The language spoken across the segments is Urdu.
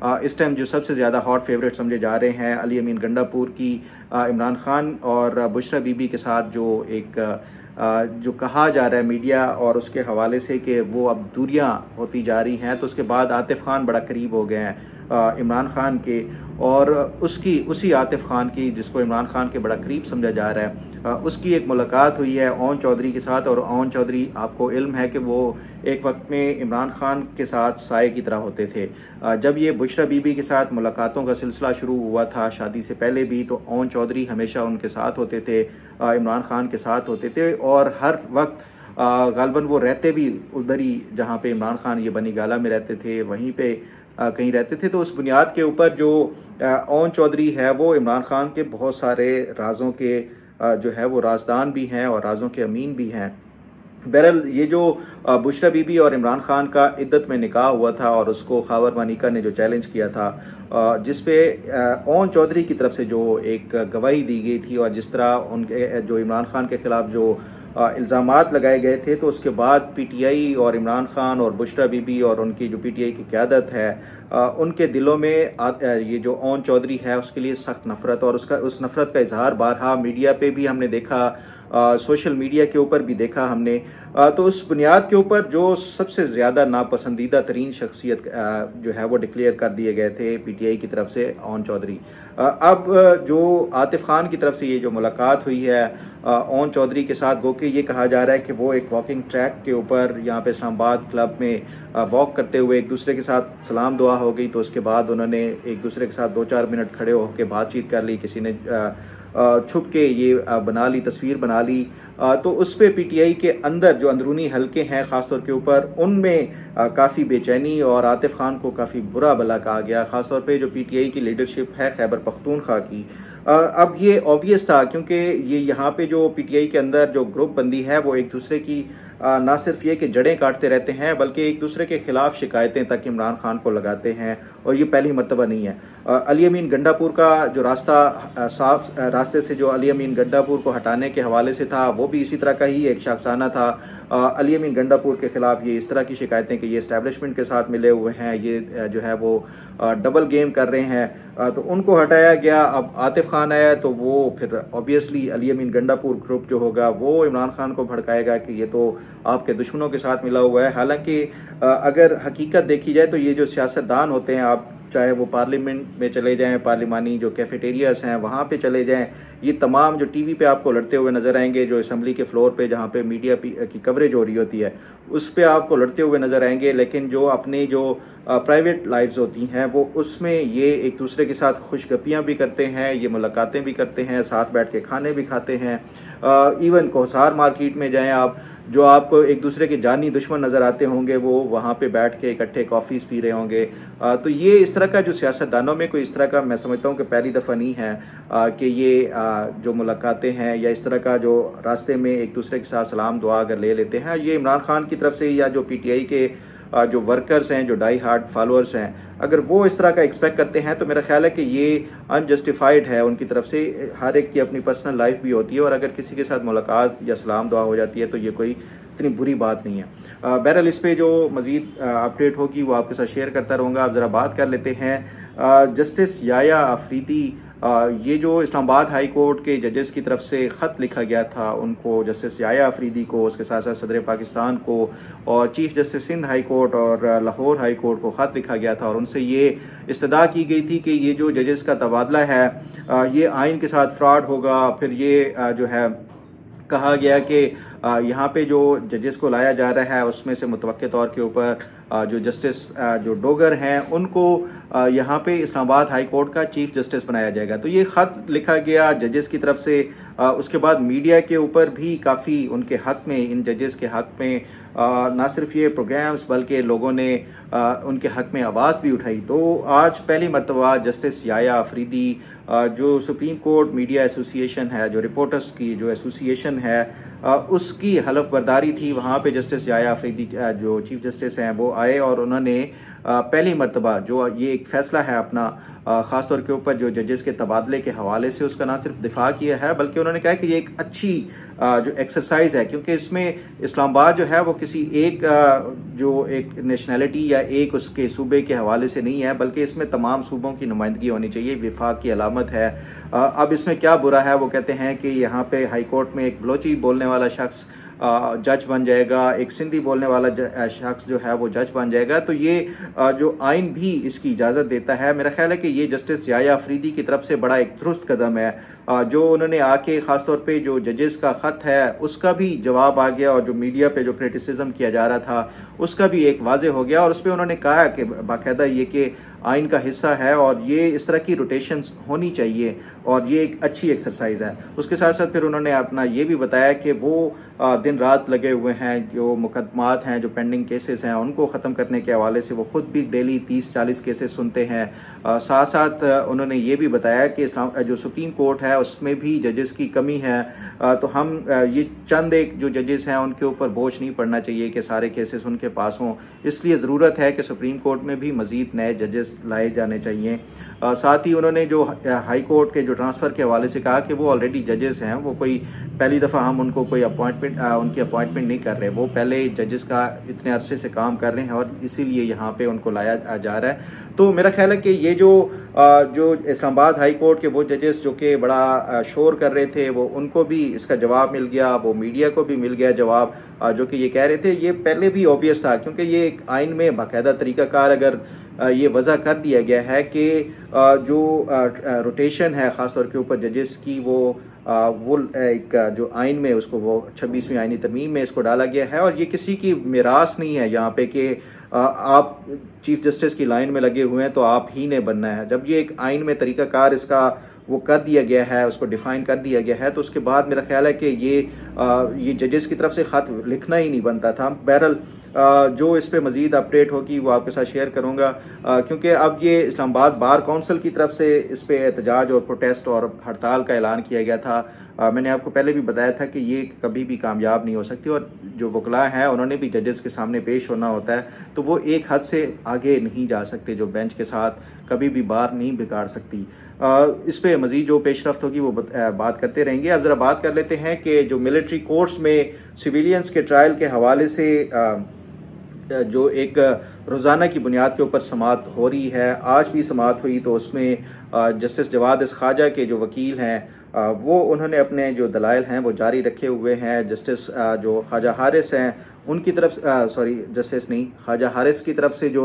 اس ٹائم جو سب سے زیادہ ہاٹ فیوریٹ سمجھے جا رہے ہیں علی امین گنڈاپور کی عمران خان اور بشرا بی بی کے ساتھ جو ایک جو کہا جا رہا ہے میڈیا اور اس کے حوالے سے کہ وہ اب دوریاں ہوتی جا رہی ہیں، تو اس کے بعد عاطف خان بڑا قریب ہو گئے ہیں عمران خان کے، اور اسی عاطف خان کی جس کو عمران خان کے بڑا قریب سمجھا جا رہا ہے، اس کی ایک ملاقات ہوئی ہے اون چودھری کے ساتھ، اور اون چودھری آپ کو علم ہے کہ وہ ایک وقت میں عمران خان کے ساتھ سائے کی طرح ہوتے تھے۔ جب یہ بشرا بی بی کے ساتھ ملاقاتوں کا سلسلہ شروع ہوا تھا شادی سے پہلے بھی، تو اون چودھری ہمیشہ ان کے ساتھ ہوتے تھے، عمران خان کے ساتھ ہوتے تھے، اور ہر وقت غالباً وہ رہتے بھی ادھر ہی جہاں پہ عمران خان یہ بنی گالہ میں رہتے تھے، وہیں پہ کہیں رہتے تھے۔ تو اس بنیاد کے اوپر جو اون چودھری ہے وہ عمران خان کے بہت سارے رازوں کے جو ہے وہ رازدان بھی ہیں اور رازوں کے امین بھی ہیں۔ بہرحال یہ جو بشرا بی بی اور عمران خان کا عدت میں نکاح ہوا تھا، اور اس کو خاور مانیکا نے جو چیلنج کیا تھا، جس پہ اون چودھری کی طرف سے جو ایک گواہی دی گئی تھی، اور جس طرح ان کے جو عمران خان کے خلاف جو الزامات لگائے گئے تھے، تو اس کے بعد پی ٹی آئی اور عمران خان اور بشرا بی بی اور ان کی جو پی ٹی آئی کی قیادت ہے، ان کے دلوں میں یہ جو اون چودھری ہے اس کے لیے سخت نفرت، اور اس نفرت کا اظہار بارہا میڈیا پہ بھی ہم نے دیکھا، سوشل میڈیا کے اوپر بھی دیکھا ہم نے۔ تو اس بنیاد کے اوپر جو سب سے زیادہ ناپسندیدہ ترین شخصیت جو ہے وہ ڈکلیئر کر دیے گئے تھے پی ٹی آئی کی طرف سے اون چودھری۔ اب جو عاطف خان کی طرف سے یہ جو ملاقات ہوئی ہے اون چودھری کے ساتھ، گو کہ یہ کہا جا رہا ہے کہ وہ ایک واکنگ ٹریک کے اوپر یہاں پہ اسلام آباد کلب میں واک کرتے ہوئے ایک دوسرے کے ساتھ سلام دعا ہو گئی، تو اس کے بعد انہوں نے ایک دوسرے کے ساتھ 2-4 منٹ کھڑے ہو کے بات چیت کر لی، کسی نے چھپ کے یہ بنا لی، تصویر بنا لی۔ تو اس پہ پی ٹی آئی کے اندر جو اندرونی حلقے ہیں خاص طور کے اوپر، ان میں کافی بے چینی اور عاطف خان کو کافی برا بھلا کہا گیا، خاص طور پہ جو پی ٹی آئی کی لیڈرشپ ہے خیبر پختونخوا کی۔ اب یہ آبویس تھا کیونکہ یہاں پہ جو پی ٹی آئی کے اندر جو گروپ بندی ہے وہ ایک دوسرے کی نہ صرف یہ کہ جڑیں کاٹتے رہتے ہیں، بلکہ ایک دوسرے کے خلاف شکایتیں تک عمران خان کو لگاتے ہیں، اور یہ پہلی مرتبہ نہیں ہے۔ علی امین گنڈاپور کا جو راستے سے جو علی امین گنڈاپور کو ہٹانے کے حوالے سے تھا، وہ بھی اسی طرح کا ہی ایک شاخسانہ تھا۔ علی امین گنڈاپور کے خلاف یہ اس طرح کی شکایتیں کہ یہ اسٹیبلشمنٹ کے ساتھ ملے ہوئے ہیں، یہ جو ہے وہ ڈبل گیم کر رہے ہیں، تو ان کو ہٹایا گیا۔ اب عاطف خان آیا تو وہ پھر آبویسلی علی امین گنڈاپور گروپ جو ہوگا وہ عمران خان کو بھڑکائے گا کہ یہ تو آپ کے دشمنوں کے ساتھ ملا ہوا ہے۔ حالانکہ اگر حقیقت دیکھی جائے تو یہ جو سیاستدان ہوتے ہیں، آپ چاہے وہ پارلیمنٹ میں چلے جائیں، پارلیمانی جو کیفیٹیریاز ہیں وہاں پہ چلے جائیں، یہ تمام جو ٹی وی پہ آپ کو لڑتے ہوئے نظر آئیں گے، جو اسمبلی کے فلور پہ جہاں پہ میڈیا کی کوریج ہو رہی ہوتی ہے اس پہ آپ کو لڑتے ہوئے نظر آئیں گے، لیکن جو اپنی جو پرائیویٹ لائفز ہوتی ہیں وہ اس میں یہ ایک دوسرے کے ساتھ خوش گپیاں بھی کرتے ہیں، یہ ملاقاتیں بھی کرتے ہیں، ساتھ بیٹھ کے کھانے بھی کھاتے ہیں۔ ایون کوہسار مارکیٹ میں جائیں آپ، جو آپ کو ایک دوسرے کے جانی دشمن نظر آتے ہوں گے، وہ وہاں پہ بیٹھ کے اکٹھے کافیز پی رہے ہوں گے۔ تو یہ اس طرح کا جو سیاستدانوں میں کوئی اس طرح کا میں سمجھتا ہوں کہ پہلی دفعہ نہیں ہے کہ یہ جو ملاقاتیں ہیں یا اس طرح کا جو راستے میں ایک دوسرے کے ساتھ سلام دعا اگر لے لیتے ہیں، یہ عمران خان کی طرف سے یا جو پی ٹی آئی کے جو ورکرز ہیں، جو ڈائی ہارڈ فالوورز ہیں، اگر وہ اس طرح کا ایکسپیکٹ کرتے ہیں تو میرا خیال ہے کہ یہ انجسٹیفائڈ ہے ان کی طرف سے۔ ہر ایک کی اپنی پرسنل لائف بھی ہوتی ہے، اور اگر کسی کے ساتھ ملاقات یا سلام دعا ہو جاتی ہے تو یہ کوئی اتنی بری بات نہیں ہے۔ بہرحال اس پہ جو مزید اپڈیٹ ہوگی وہ آپ کے ساتھ شیئر کرتا رہوں گا۔ اب ذرا بات کر لیتے ہیں جسٹس یایا آفریدی، یہ جو اسلام آباد ہائی کورٹ کے ججز کی طرف سے خط لکھا گیا تھا ان کو، جسٹس یایا آفریدی کو، اس کے ساتھ ساتھ صدر پاکستان کو اور chief justice Sindh high court اور لاہور ہائی کورٹ کو خط لکھا گیا تھا، اور ان سے یہ استدعا کی گئی تھی کہ یہ جو ججز کا تبادلہ ہے یہ آئین کے ساتھ فراڈ ہوگا۔ پھر یہ جو ہے کہا گیا کہ یہاں پہ جو ججز کو لایا جا رہا ہے اس میں سے متوقع طور کے اوپر جو جسٹس جو ڈوگر ہیں ان کو یہاں پہ اسلام آباد ہائی کورٹ کا چیف جسٹس بنایا جائے گا۔ تو یہ خط لکھا گیا ججز کی طرف سے۔ اس کے بعد میڈیا کے اوپر بھی کافی ان کے حق میں، ان ججز کے حق میں نہ صرف یہ پروگرامز بلکہ لوگوں نے ان کے حق میں آواز بھی اٹھائی۔ تو آج پہلی مرتبہ جسٹس یایا آفریدی، جو سپریم کورٹ میڈیا ایسوسی ایشن ہے، جو رپورٹرز کی جو ایسوسی ایشن ہے، اس کی حلف برداری تھی، وہاں پہ جسٹس یایا آفریدی جو چیف جسٹس ہیں وہ آئے، اور انہوں نے پہلی مرتبہ جو یہ ایک فیصلہ ہے اپنا خاص طور کے اوپر جو ججز کے تبادلے کے حوالے سے اس کا نہ صرف دفاع کیا ہے بلکہ انہوں نے کہا کہ یہ ایک اچھی جو ایکسرسائز ہے، کیونکہ اس میں اسلام آباد جو ہے وہ کسی ایک جو ایک نیشنلٹی یا ایک اس کے صوبے کے حوالے سے نہیں ہے، بلکہ اس میں تمام صوبوں کی نمائندگی ہونی چاہیے، وفاق کی علامت ہے۔ اب اس میں کیا برا ہے، وہ کہتے ہیں کہ یہاں پہ ہائی کورٹ میں ایک بلوچی بولنے والا شخص جج بن جائے گا، ایک سندھی بولنے والا شخص جو ہے وہ جج بن جائے گا، تو یہ جو آئین بھی اس کی اجازت دیتا ہے۔ میرا خیال ہے کہ یہ جسٹس یحییٰ آفریدی کی طرف سے بڑا ایک درست قدم ہے، جو انہوں نے آ کے خاص طور پہ جو ججز کا خط ہے اس کا بھی جواب آ گیا، اور جو میڈیا پہ جو کرٹیسزم کیا جا رہا تھا اس کا بھی ایک واضح ہو گیا، اور اس پہ انہوں نے کہا کہ باقاعدہ یہ کہ آئین کا حصہ ہے اور یہ اس طرح کی روٹیشنز ہونی چاہیے اور یہ ایک اچھی ایکسرسائز ہے۔ اس کے ساتھ ساتھ پھر انہوں نے اپنا یہ بھی بتایا کہ وہ دن رات لگے ہوئے ہیں، جو مقدمات ہیں، جو پینڈنگ کیسز ہیں، ان کو ختم کرنے کے حوالے سے وہ خود بھی ڈیلی 30-40 کیسز سنتے ہیں۔ ساتھ ساتھ انہوں نے یہ بھی بتایا کہ جو سپریم کورٹ ہے اس میں بھی ججز کی کمی ہے، تو ہم یہ چند ایک جو ججز ہیں ان کے اوپر بوجھ نہیں پڑنا چاہیے کہ سارے کیسز ان کے پاس ہوں، اس لیے ضرورت ہے کہ سپریم کورٹ میں بھی مزید نئے ججز لائے جانے چاہیے۔ ساتھ ہی انہوں نے جو ہائی کورٹ کے جو ٹرانسفر کے حوالے سے کہا کہ وہ آلریڈی ججز ہیں، وہ کوئی پہلی دفعہ ہم ان کو کوئی ان کی اپوائنٹمنٹ نہیں کر رہے، وہ پہلے ججز کا اتنے عرصے سے کام کر رہے ہیں اور اسی لیے یہاں پہ ان کو لایا جا رہا ہے۔ تو میرا خیال ہے کہ یہ جو اسلام آباد ہائی کورٹ کے وہ ججز جو کہ بڑا شور کر رہے تھے، وہ ان کو بھی اس کا جواب مل گیا، وہ میڈیا کو بھی مل گیا جواب، جو کہ یہ کہہ رہے تھے یہ پہلے بھی اوبویس تھا، کیونکہ یہ ایک آئین میں باقاعدہ طریقہ کار اگر یہ وضع کر دیا گیا ہے کہ جو روٹیشن ہے خاص طور کے اوپر ججز کی، وہ ایک جو آئین میں اس کو وہ 26ویں آئینی ترمیم میں اس کو ڈالا گیا ہے، اور یہ کسی کی میراث نہیں ہے یہاں پہ کہ آپ چیف جسٹس کی لائن میں لگے ہوئے ہیں تو آپ ہی نے بننا ہے۔ جب یہ ایک آئین میں طریقہ کار اس کا وہ کر دیا گیا ہے، اس کو ڈیفائن کر دیا گیا ہے، تو اس کے بعد میرا خیال ہے کہ یہ ججز کی طرف سے خط لکھنا ہی نہیں بنتا تھا۔ بہرحال جو اس پہ مزید اپڈیٹ ہوگی وہ آپ کے ساتھ شیئر کروں گا، کیونکہ اب یہ اسلام آباد بار کونسل کی طرف سے اس پہ احتجاج اور پروٹیسٹ اور ہڑتال کا اعلان کیا گیا تھا۔ میں نے آپ کو پہلے بھی بتایا تھا کہ یہ کبھی بھی کامیاب نہیں ہو سکتی، اور جو وکلاء ہیں انہوں نے بھی ججز کے سامنے پیش ہونا ہوتا ہے، تو وہ ایک حد سے آگے نہیں جا سکتے، جو بینچ کے ساتھ کبھی بھی بار نہیں بگاڑ سکتی۔ اس پہ مزید جو پیش رفت ہوگی وہ بات کرتے رہیں گے۔ اب ذرا بات کر لیتے ہیں کہ جو ملٹری کورٹس میں سویلینز کے ٹرائل کے حوالے سے جو ایک روزانہ کی بنیاد کے اوپر سماعت ہو رہی ہے، آج بھی سماعت ہوئی، تو اس میں جسٹس جواد خواجہ کے جو وکیل ہیں وہ انہوں نے اپنے جو دلائل ہیں وہ جاری رکھے ہوئے ہیں۔ جسٹس جو خواجہ حارث ہیں ان کی طرف جسٹس نہیں، خواجہ حارث کی طرف سے جو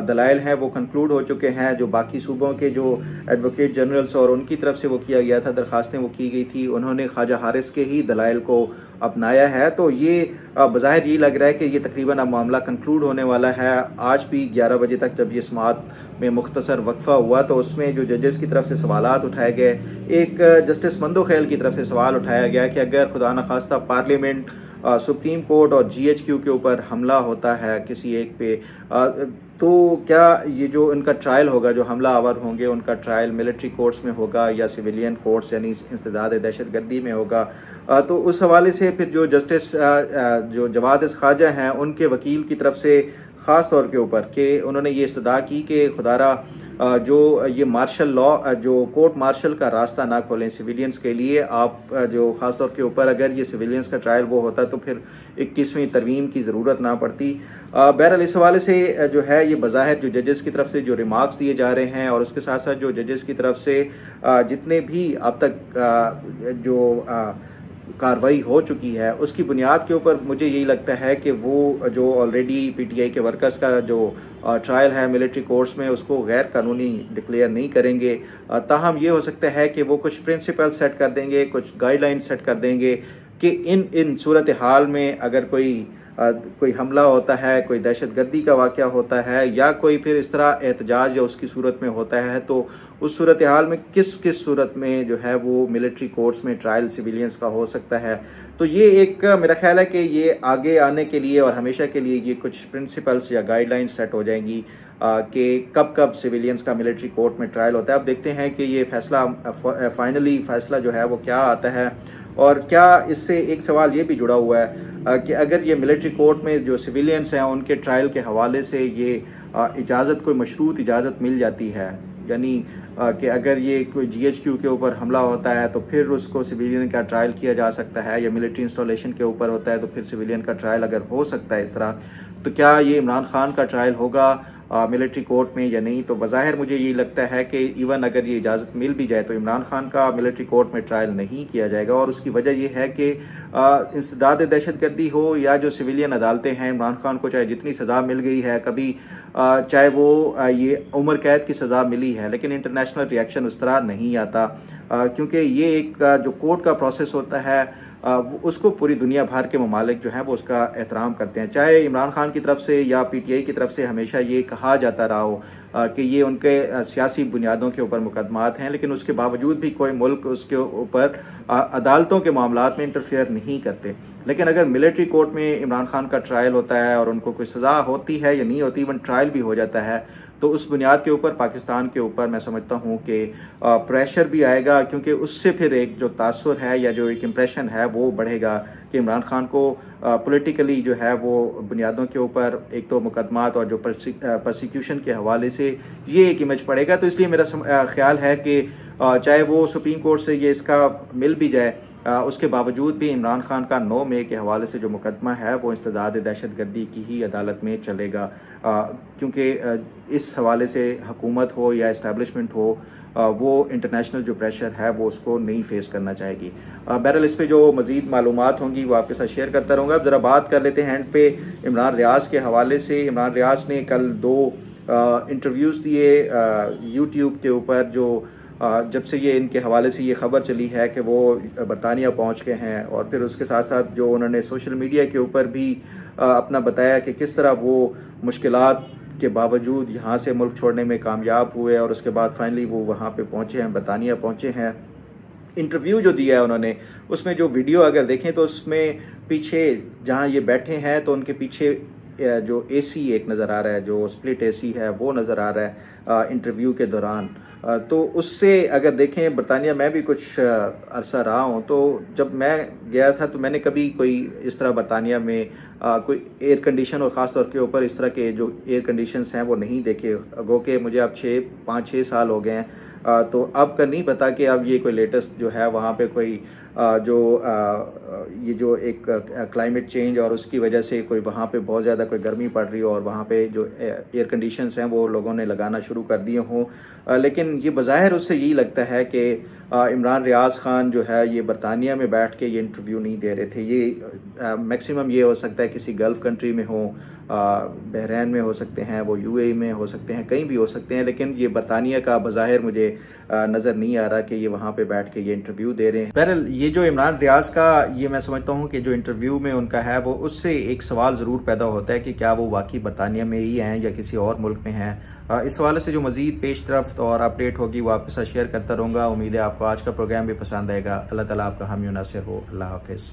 دلائل ہیں وہ کنکلوڈ ہو چکے ہیں، جو باقی صوبوں کے جو ایڈوکیٹ جنرلز اور ان کی طرف سے وہ کیا گیا تھا، درخواستیں وہ کی گئی تھی، انہوں نے خواجہ حارث کے ہی دلائل کو اپنایا ہے، تو یہ بظاہر یہ لگ رہا ہے کہ یہ تقریباً اب معاملہ کنکلوڈ ہونے والا ہے۔ آج بھی 11 بجے تک جب یہ سماعت میں مختصر وقفہ ہوا تو اس میں جو ججز کی طرف سے سوالات اٹھائے گئے، ایک جسٹس مندو خیل کی طرف سے سوال اٹھایا گیا کہ اگر خدا نخواستہ پارلیمنٹ سپریم کورٹ اور جی ایچ کیو کے اوپر حملہ ہوتا ہے کسی ایک پہ، تو کیا یہ جو ان کا ٹرائل ہوگا، جو حملہ آور ہوں گے ان کا ٹرائل ملٹری کورٹس میں ہوگا یا سویلین کورٹس یعنی انسداد دہشت گردی میں ہوگا؟ تو اس حوالے سے پھر جو جسٹس جو جواد خواجہ ہیں ان کے وکیل کی طرف سے خاص طور کے اوپر کہ انہوں نے یہ استدعا کی کہ خدارہ جو یہ مارشل لا، جو کورٹ مارشل کا راستہ نہ کھولیں سویلینز کے لیے، آپ جو خاص طور کے اوپر اگر یہ سویلینز کا ٹرائل وہ ہوتا تو پھر 21ویں ترمیم کی ضرورت نہ پڑتی۔ بہرحال اس حوالے سے جو ہے یہ بظاہر جو ججز کی طرف سے جو ریمارکس دیے جا رہے ہیں، اور اس کے ساتھ ساتھ جو ججز کی طرف سے جتنے بھی اب تک جو کاروائی ہو چکی ہے اس کی بنیاد کے اوپر مجھے یہی لگتا ہے کہ وہ جو آلریڈی پی ٹی آئی کے ورکرز کا جو ٹرائل ہے ملٹری کورٹس میں اس کو غیر قانونی ڈکلیئر نہیں کریں گے، تاہم یہ ہو سکتا ہے کہ وہ کچھ پرنسپل سیٹ کر دیں گے، کچھ گائیڈ لائن سیٹ کر دیں گے کہ ان صورتحال میں اگر کوئی حملہ ہوتا ہے، کوئی دہشت گردی کا واقعہ ہوتا ہے یا کوئی پھر اس طرح احتجاج یا اس کی صورت میں ہوتا ہے، تو اس صورتحال میں کس صورت میں جو ہے وہ ملٹری کورٹس میں ٹرائل سویلینز کا ہو سکتا ہے۔ تو یہ ایک میرا خیال ہے کہ یہ آگے آنے کے لیے اور ہمیشہ کے لیے یہ کچھ پرنسپلز یا گائیڈ لائن سیٹ ہو جائیں گی کہ کب سویلینز کا ملٹری کورٹ میں ٹرائل ہوتا ہے۔ اب دیکھتے ہیں کہ یہ فیصلہ فائنلی فیصلہ جو ہے وہ کیا آتا ہے، اور کیا اس سے ایک سوال یہ بھی جڑا ہوا ہے کہ اگر یہ ملٹری کورٹ میں جو سویلینز ہیں ان کے ٹرائل کے حوالے سے یہ اجازت، کوئی مشروط اجازت مل جاتی ہے یعنی کہ اگر یہ کوئی GHQ کے اوپر حملہ ہوتا ہے تو پھر اس کو سویلین کا ٹرائل کیا جا سکتا ہے، یا ملٹری انسٹالیشن کے اوپر ہوتا ہے تو پھر سویلین کا ٹرائل اگر ہو سکتا ہے اس طرح، تو کیا یہ عمران خان کا ٹرائل ہوگا ملٹری کورٹ میں یا نہیں؟ تو بظاہر مجھے یہ لگتا ہے کہ ایون اگر یہ اجازت مل بھی جائے تو عمران خان کا ملٹری کورٹ میں ٹرائل نہیں کیا جائے گا، اور اس کی وجہ یہ ہے کہ انسداد دہشت گردی ہو یا جو سویلین عدالتیں ہیں، عمران خان کو چاہے جتنی سزا مل گئی ہے کبھی، چاہے وہ یہ عمر قید کی سزا ملی ہے، لیکن انٹرنیشنل ریئیکشن اس طرح نہیں آتا، کیونکہ یہ ایک جو کورٹ کا پروسیس ہوتا ہے اس کو پوری دنیا بھر کے ممالک جو ہیں وہ اس کا احترام کرتے ہیں، چاہے عمران خان کی طرف سے یا PTI کی طرف سے ہمیشہ یہ کہا جاتا رہا ہو کہ یہ ان کے سیاسی بنیادوں کے اوپر مقدمات ہیں، لیکن اس کے باوجود بھی کوئی ملک اس کے اوپر عدالتوں کے معاملات میں انٹرفیئر نہیں کرتے۔ لیکن اگر ملٹری کورٹ میں عمران خان کا ٹرائل ہوتا ہے اور ان کو کوئی سزا ہوتی ہے یا نہیں ہوتی، ایون ٹرائل بھی ہو جاتا ہے، تو اس بنیاد کے اوپر پاکستان کے اوپر میں سمجھتا ہوں کہ پریشر بھی آئے گا، کیونکہ اس سے پھر ایک جو تاثر ہے یا جو ایک امپریشن ہے وہ بڑھے گا کہ عمران خان کو پولیٹیکلی جو ہے وہ بنیادوں کے اوپر ایک تو مقدمات اور جو پرسیکیوشن کے حوالے سے یہ ایک امیج پڑے گا۔ تو اس لیے میرا خیال ہے کہ چاہے وہ سپریم کورٹ سے یہ اس کا مل بھی جائے، اس کے باوجود بھی عمران خان کا 9 مئی کے حوالے سے جو مقدمہ ہے وہ انسداد دہشت گردی کی ہی عدالت میں چلے گا، کیونکہ اس حوالے سے حکومت ہو یا اسٹیبلشمنٹ ہو وہ انٹرنیشنل جو پریشر ہے وہ اس کو نہیں فیس کرنا چاہے گی۔ بہرحال اس پہ جو مزید معلومات ہوں گی وہ آپ کے ساتھ شیئر کرتا رہوں گا۔ اب ذرا بات کر لیتے ہیں اینڈ پہ عمران ریاض کے حوالے سے۔ عمران ریاض نے کل 2 انٹرویوز دیے YouTube کے اوپر، جو جب سے یہ ان کے حوالے سے یہ خبر چلی ہے کہ وہ برطانیہ پہنچ گئے ہیں، اور پھر اس کے ساتھ ساتھ جو انہوں نے سوشل میڈیا کے اوپر بھی اپنا بتایا کہ کس طرح وہ مشکلات کے باوجود یہاں سے ملک چھوڑنے میں کامیاب ہوئے، اور اس کے بعد فائنلی وہ وہاں پہ پہنچے ہیں، برطانیہ پہنچے ہیں۔ انٹرویو جو دیا ہے انہوں نے، اس میں جو ویڈیو اگر دیکھیں تو اس میں پیچھے جہاں یہ بیٹھے ہیں تو ان کے پیچھے جو AC ایک نظر آ رہا ہے، جو سپلٹ AC ہے وہ نظر آ رہا ہے انٹرویو کے دوران۔ تو اس سے اگر دیکھیں، برطانیہ میں بھی کچھ عرصہ رہا ہوں، تو جب میں گیا تھا تو میں نے کبھی کوئی اس طرح برطانیہ میں کوئی ایئر کنڈیشن اور خاص طور کے اوپر اس طرح کے جو ایئر کنڈیشنز ہیں وہ نہیں دیکھے، گو کہ مجھے اب 5-6 سال ہو گئے ہیں، تو اب کا نہیں پتا کہ اب یہ کوئی لیٹسٹ جو ہے وہاں پہ کوئی یہ جو ایک کلائمیٹ چینج اور اس کی وجہ سے کوئی وہاں پہ بہت زیادہ کوئی گرمی پڑ رہی ہو اور وہاں پہ جو ایئر کنڈیشنز ہیں وہ لوگوں نے لگانا شروع کر دیے ہوں، لیکن یہ بظاہر اس سے یہی لگتا ہے کہ عمران ریاض خان جو ہے یہ برطانیہ میں بیٹھ کے یہ انٹرویو نہیں دے رہے تھے۔ یہ میکسیمم یہ ہو سکتا ہے کسی گلف کنٹری میں ہوں، بحرین میں ہو سکتے ہیں، وہ UAE میں ہو سکتے ہیں، کہیں بھی ہو سکتے ہیں، لیکن یہ برطانیہ کا بظاہر مجھے نظر نہیں آ رہا کہ یہ وہاں پہ بیٹھ کے یہ انٹرویو دے رہے ہیں۔ بہرحال یہ جو عمران ریاض کا یہ میں سمجھتا ہوں کہ جو انٹرویو میں ان کا ہے وہ اس سے ایک سوال ضرور پیدا ہوتا ہے کہ کیا وہ واقعی برطانیہ میں ہی ہیں یا کسی اور ملک میں ہیں۔ اس حوالے سے جو مزید پیش رفت اور اپڈیٹ ہوگی وہ آپ کے ساتھ شیئر کرتا رہوں گا۔ امید ہے آپ کو آج کا پروگرام بھی پسند آئے گا۔ اللہ تعالیٰ آپ کا حامی و ناصر ہو۔ اللہ حافظ۔